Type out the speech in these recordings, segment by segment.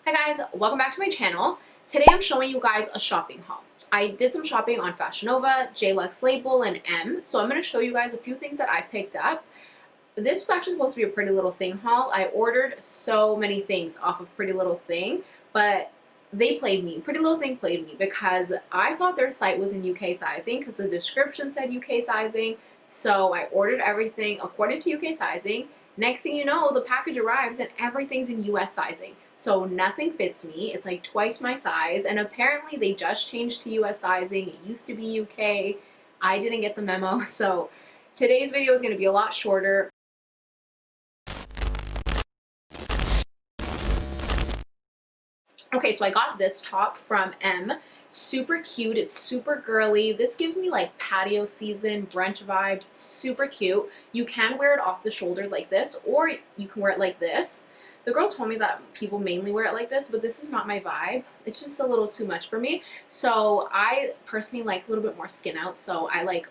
Hi guys, welcome back to my channel. Today I'm showing you guys a shopping haul. I did some shopping on Fashionova, Jluxlabel, and M, so I'm going to show you guys a few things that I picked up. This was actually supposed to be a Pretty Little Thing haul. I ordered so many things off of Pretty Little Thing, but they played me. Pretty Little Thing played me because I thought their site was in UK sizing because the description said UK sizing, so I ordered everything according to UK sizing. Next thing you know, the package arrives and everything's in US sizing. So nothing fits me. It's like twice my size, and apparently they just changed to US sizing. It used to be UK. I didn't get the memo, so today's video is going to be a lot shorter. Okay, so I got this top from M. Super cute. It's super girly. This gives me like patio season brunch vibes. It's super cute. You can wear it off the shoulders like this, or you can wear it like this. The girl told me that people mainly wear it like this, but this is not my vibe. It's just a little too much for me. So I personally like a little bit more skin out. So I like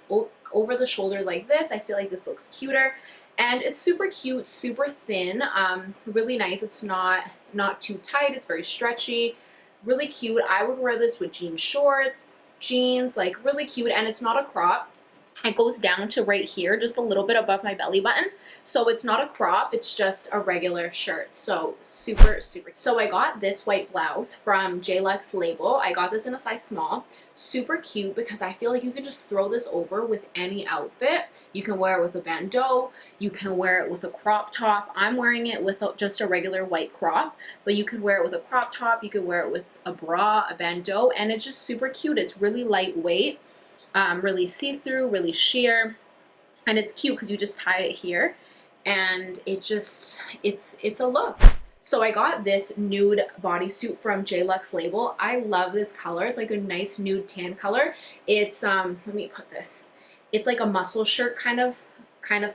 over the shoulders like this. I feel like this looks cuter. And it's super cute, super thin, really nice. It's not too tight. It's very stretchy, really cute. I would wear this with jean shorts, jeans, like really cute. And it's not a crop. It goes down to right here, just a little bit above my belly button. So it's not a crop, it's just a regular shirt. So super. So I got this white blouse from Jluxlabel. I got this in a size small. Super cute because I feel like you can just throw this over with any outfit. You can wear it with a bandeau. You can wear it with a crop top. I'm wearing it with just a regular white crop, but you could wear it with a crop top. You could wear it with a bra, a bandeau, and it's just super cute. It's really lightweight. Really see-through, really sheer, and it's cute because you just tie it here, and it's a look. So I got this nude bodysuit from Jluxlabel. I love this color. It's like a nice nude tan color. It's let me put this. It's like a muscle shirt kind of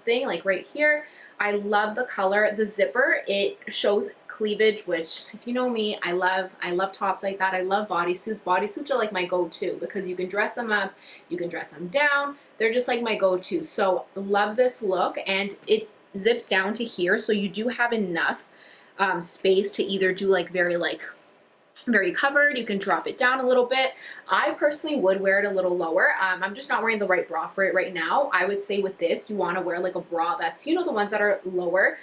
thing, like right here. I love the color. The zipper, it shows cleavage, which if you know me, I love tops like that. I love bodysuits. Bodysuits are like my go-to because you can dress them up, you can dress them down. They're just like my go-to. So love this look, and it zips down to here, so you do have enough space to either do like very covered. You can drop it down a little bit. I personally would wear it a little lower. I'm just not wearing the right bra for it right now. I would say with this, you want to wear like a bra that's, you know, the ones that are lower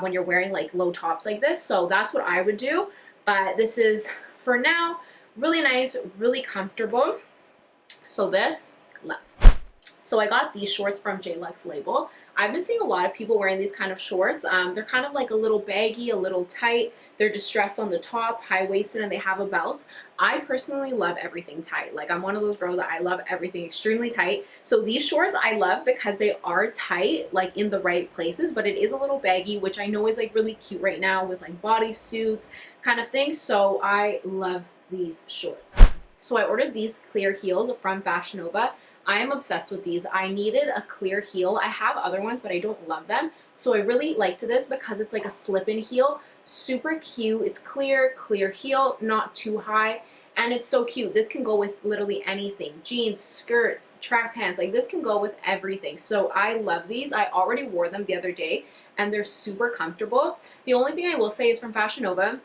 when you're wearing like low tops like this. So that's what I would do. But this is, for now, really nice, really comfortable. So this, love. So I got these shorts from Jluxlabel. I've been seeing a lot of people wearing these kind of shorts. They're kind of like a little baggy, a little tight. They're distressed on the top, high-waisted, and they have a belt. I personally love everything tight. Like, I'm one of those girls that I love everything extremely tight. So these shorts I love because they are tight, like in the right places, but it is a little baggy, which I know is like really cute right now with like bodysuits kind of thing. So I love these shorts. So I ordered these clear heels from Fashionova. I am obsessed with these. I needed a clear heel. I have other ones, but I don't love them. So I really liked this because it's like a slip-in heel. Super cute. It's clear heel, not too high. And it's so cute. This can go with literally anything. Jeans, skirts, track pants. Like, this can go with everything. So I love these. I already wore them the other day, and they're super comfortable. The only thing I will say is from Fashionova,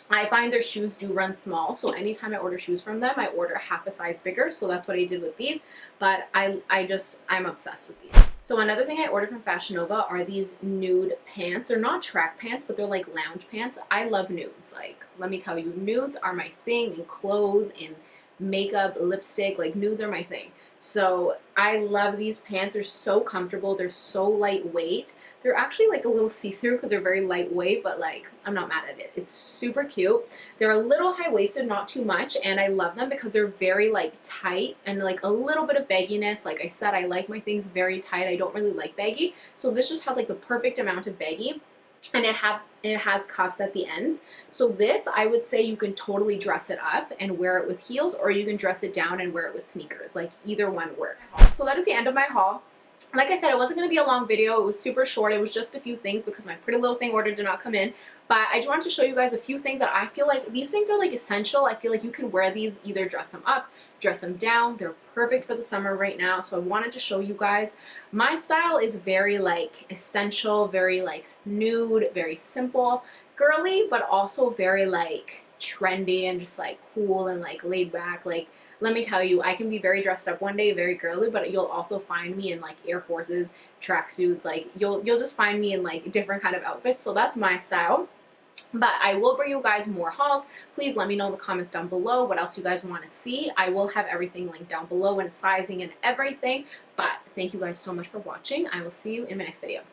I find their shoes do run small, so anytime I order shoes from them, I order half a size bigger, so that's what I did with these, but I'm obsessed with these. So another thing I ordered from Fashionova are these nude pants. They're not track pants, but they're like lounge pants. I love nudes. Like, let me tell you, nudes are my thing in clothes, in makeup, lipstick. Like, nudes are my thing. So I love these pants. They're so comfortable. They're so lightweight. They're actually like a little see-through because they're very lightweight, but like, I'm not mad at it. It's super cute. They're a little high-waisted, not too much, and I love them because they're very like tight and like a little bit of bagginess. Like I said, I like my things very tight. I don't really like baggy. So this just has like the perfect amount of baggy, and it has cuffs at the end. So this, I would say you can totally dress it up and wear it with heels, or you can dress it down and wear it with sneakers. Like, either one works. So that is the end of my haul. Like I said, it wasn't going to be a long video. It was super short. It was just a few things because my Pretty Little Thing order did not come in. But I just wanted to show you guys a few things that I feel like these things are like essential. I feel like you can wear these, either dress them up, dress them down. They're perfect for the summer right now. So I wanted to show you guys. My style is very like essential, very like nude, very simple, girly, but also very like trendy and just like cool and like laid back. Like, let me tell you, I can be very dressed up one day, very girly, but you'll also find me in like Air Forces, tracksuits. Like, you'll just find me in like different kind of outfits. So that's my style. But I will bring you guys more hauls. Please let me know in the comments down below what else you guys want to see. I will have everything linked down below and sizing and everything. But thank you guys so much for watching. I will see you in my next video.